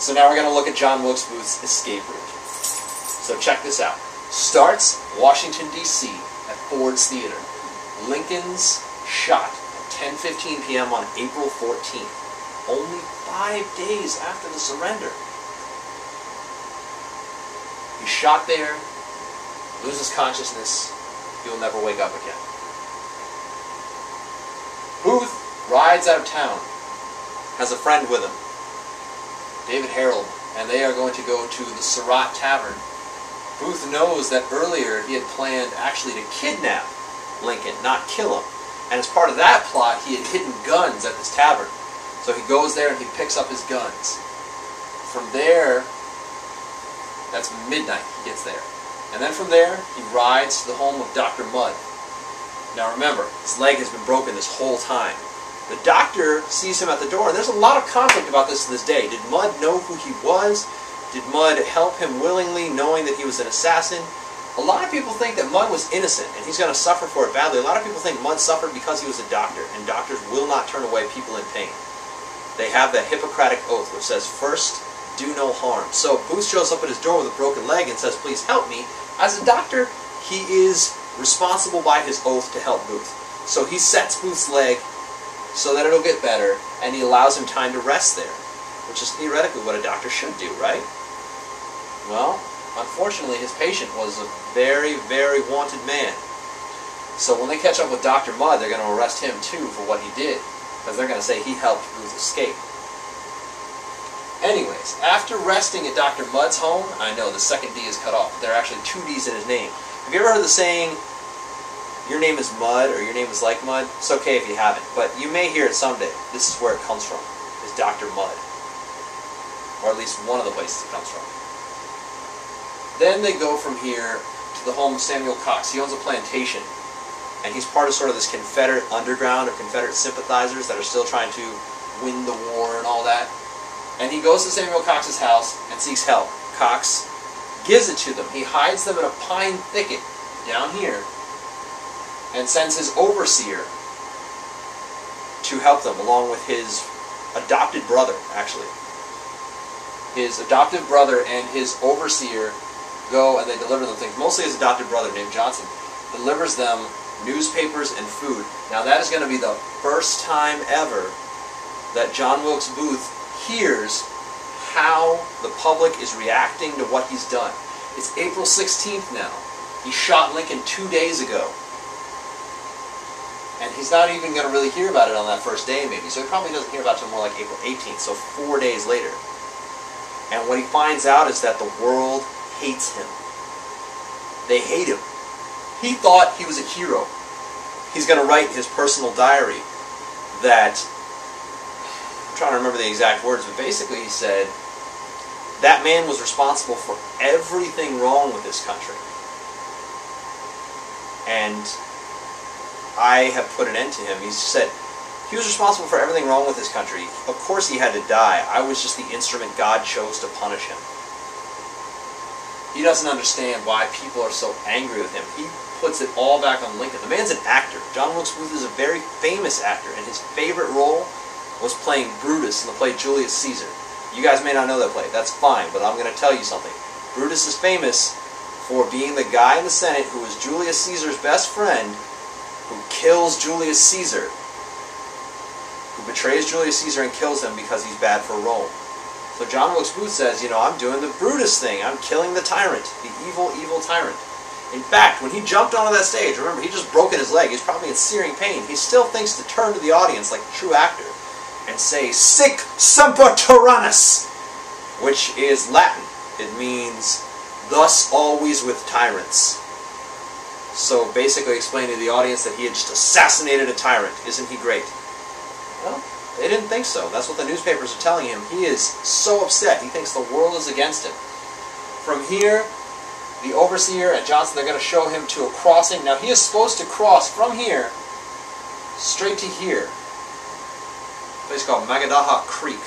So now we're going to look at John Wilkes Booth's escape route. So check this out. Starts Washington, D.C. at Ford's Theater. Lincoln's shot at 10:15 p.m. on April 14th. Only 5 days after the surrender. He's shot there, loses consciousness, he will never wake up again. Booth rides out of town, has a friend with him, David Harold, and they are going to go to the Surratt Tavern. Booth knows that earlier he had planned actually to kidnap Lincoln, not kill him. And as part of that plot, he had hidden guns at this tavern. So he goes there and he picks up his guns. From there, that's midnight, he gets there. And then from there, he rides to the home of Dr. Mudd. Now remember, his leg has been broken this whole time. The doctor sees him at the door, and there's a lot of conflict about this to this day. Did Mudd know who he was? Did Mudd help him willingly, knowing that he was an assassin? A lot of people think that Mudd was innocent, and he's going to suffer for it badly. A lot of people think Mudd suffered because he was a doctor, and doctors will not turn away people in pain. They have the Hippocratic Oath, which says, first, do no harm. So Booth shows up at his door with a broken leg and says, please help me. As a doctor, he is responsible by his oath to help Booth. So he sets Booth's leg so that it'll get better, and he allows him time to rest there, which is theoretically what a doctor should do, right? Well, unfortunately, his patient was a very, very wanted man. So when they catch up with Dr. Mudd, they're going to arrest him too for what he did, because they're going to say he helped Booth escape. Anyways, after resting at Dr. Mudd's home, I know the second D is cut off, but there are actually two D's in his name. Have you ever heard the saying, your name is Mudd, or your name is like Mudd? It's okay if you haven't, but you may hear it someday. This is where it comes from, is Dr. Mudd. Or at least one of the places it comes from. Then they go from here to the home of Samuel Cox. He owns a plantation, and he's part of sort of this Confederate underground of Confederate sympathizers that are still trying to win the war and all that. And he goes to Samuel Cox's house and seeks help. Cox gives it to them. He hides them in a pine thicket down here and sends his overseer to help them, along with his adopted brother, actually. His adopted brother and his overseer go and they deliver them things. Mostly his adopted brother, named Johnson, delivers them newspapers and food. Now that is going to be the first time ever that John Wilkes Booth hears how the public is reacting to what he's done. It's April 16th now. He shot Lincoln 2 days ago. And he's not even going to really hear about it on that first day, maybe. So he probably doesn't hear about it until more like April 18th, so 4 days later. And what he finds out is that the world hates him. They hate him. He thought he was a hero. He's going to write in his personal diary that, I'm trying to remember the exact words, but basically he said, that man was responsible for everything wrong with this country. And I have put an end to him. He said, he was responsible for everything wrong with this country. Of course he had to die. I was just the instrument God chose to punish him. He doesn't understand why people are so angry with him. He puts it all back on Lincoln. The man's an actor. John Wilkes Booth is a very famous actor, and his favorite role was playing Brutus in the play Julius Caesar. You guys may not know that play. That's fine, but I'm going to tell you something. Brutus is famous for being the guy in the Senate who was Julius Caesar's best friend, who kills Julius Caesar, who betrays Julius Caesar and kills him because he's bad for Rome. So John Wilkes Booth says, you know, I'm doing the Brutus thing. I'm killing the tyrant, the evil, evil tyrant. In fact, when he jumped onto that stage, remember, he just broken his leg. He's probably in searing pain. He still thinks to turn to the audience like a true actor and say, Sic semper tyrannis, which is Latin. It means, thus always with tyrants. So basically explaining to the audience that he had just assassinated a tyrant. Isn't he great? Well, they didn't think so. That's what the newspapers are telling him. He is so upset. He thinks the world is against him. From here, the overseer and Johnson, they're going to show him to a crossing. Now, he is supposed to cross from here straight to here. A place called Magadaha Creek,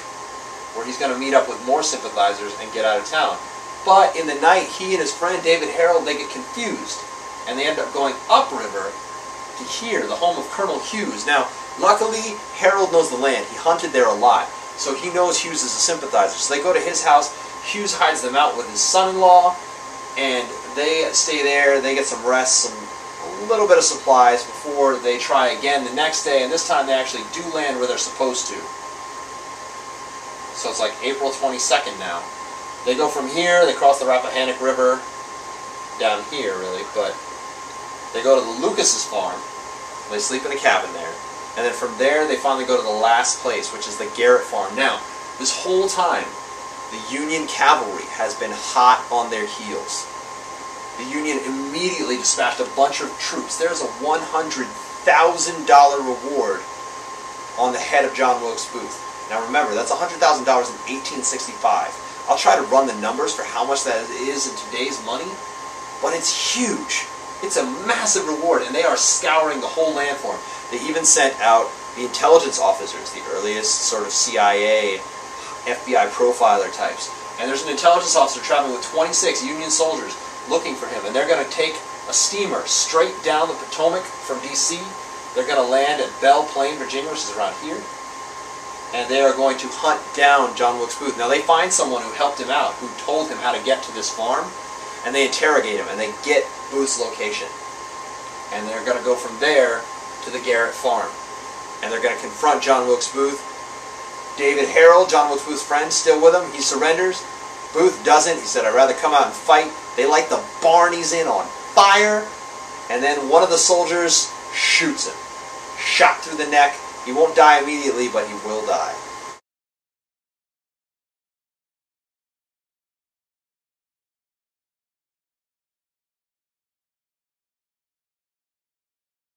where he's going to meet up with more sympathizers and get out of town. But in the night, he and his friend David Harold, they get confused. And they end up going upriver to here, the home of Colonel Hughes. Now, luckily, Harold knows the land. He hunted there a lot. So he knows Hughes is a sympathizer. So they go to his house. Hughes hides them out with his son-in-law, and they stay there. They get some rest, a little bit of supplies before they try again the next day, and this time they actually do land where they're supposed to. So it's like April 22nd now. They go from here, they cross the Rappahannock River, down here really, but they go to the Lucas's farm. They sleep in a cabin there. And then from there, they finally go to the last place, which is the Garrett farm. Now, this whole time, the Union cavalry has been hot on their heels. The Union immediately dispatched a bunch of troops. There's a $100,000 reward on the head of John Wilkes Booth. Now remember, that's $100,000 in 1865. I'll try to run the numbers for how much that is in today's money, but it's huge. It's a massive reward, and they are scouring the whole land for him. They even sent out the intelligence officers, the earliest sort of CIA, FBI profiler types. And there's an intelligence officer traveling with 26 Union soldiers looking for him, and they're going to take a steamer straight down the Potomac from D.C. They're going to land at Belle Plaine, Virginia, which is around here, and they are going to hunt down John Wilkes Booth. Now they find someone who helped him out, who told him how to get to this farm, and they interrogate him, and they get Booth's location. And they're going to go from there to the Garrett farm. And they're going to confront John Wilkes Booth. David Harrell, John Wilkes Booth's friend, still with him. He surrenders. Booth doesn't. He said, I'd rather come out and fight. They light the barn he's in on fire. And then one of the soldiers shoots him. Shot through the neck. He won't die immediately, but he will die.